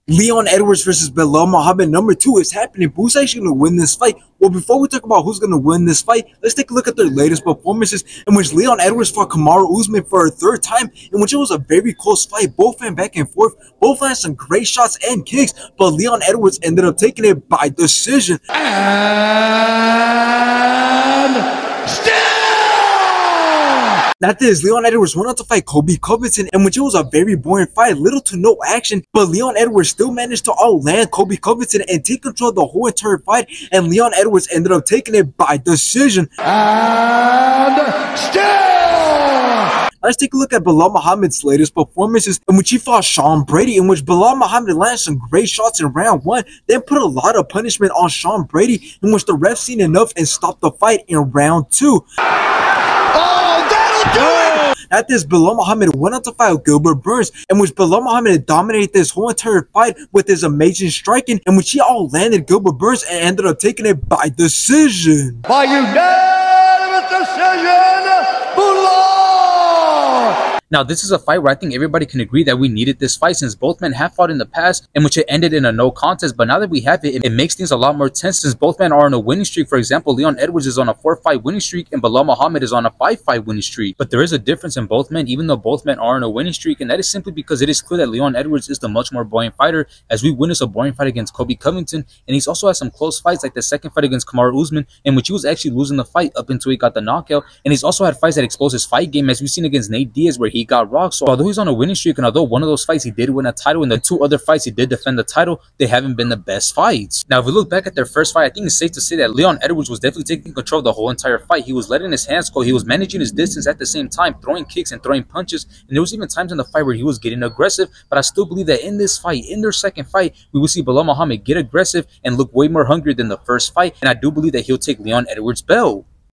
Leon Edwards versus Belal Muhammad #2 is happening. Who's actually going to win this fight? Well, before we talk about who's going to win this fight, let's take a look at their latest performances, in which Leon Edwards fought Kamaru Usman for a third time, in which it was a very close fight. Both went back and forth. Both had some great shots and kicks, but Leon Edwards ended up taking it by decision. And still! After this, Leon Edwards went on to fight Colby Covington, in which it was a very boring fight, little to no action, but Leon Edwards still managed to outland Colby Covington and take control of the whole entire fight, and Leon Edwards ended up taking it by decision. And still! Let's take a look at Belal Muhammad's latest performances, in which he fought Sean Brady, in which Belal Muhammad landed some great shots in round 1, then put a lot of punishment on Sean Brady, in which the ref seen enough and stopped the fight in round 2. At this, Belal Muhammad went on to fight Gilbert Burns, in which Belal Muhammad dominated this whole entire fight with his amazing striking, in which he outlanded Gilbert Burns and ended up taking it by decision. By unanimous decision, Belal! Now, this is a fight where I think everybody can agree that we needed this fight, since both men have fought in the past, in which it ended in a no contest. But now that we have it, it makes things a lot more tense, since both men are on a winning streak. For example, Leon Edwards is on a 4-fight winning streak, and Belal Muhammad is on a 5-fight winning streak. But there is a difference in both men, even though both men are on a winning streak, and that is simply because it is clear that Leon Edwards is the much more boring fighter, as we witnessed a boring fight against Colby Covington, and he's also had some close fights, like the second fight against Kamaru Usman, in which he was actually losing the fight up until he got the knockout, and he's also had fights that exposed his fight game, as we've seen against Nate Diaz, where he got rocked. So although he's on a winning streak, and although one of those fights he did win a title, and the 2 other fights he did defend the title, they haven't been the best fights. Now, if we look back at their first fight, I think it's safe to say that Leon Edwards was definitely taking control of the whole entire fight. He was letting his hands go, he was managing his distance at the same time, throwing kicks and throwing punches, and there was even times in the fight where he was getting aggressive. But I still believe that in this fight, in their second fight, we will see Belal Muhammad get aggressive and look way more hungry than the first fight, and I do believe that he'll take Leon Edwards' belt.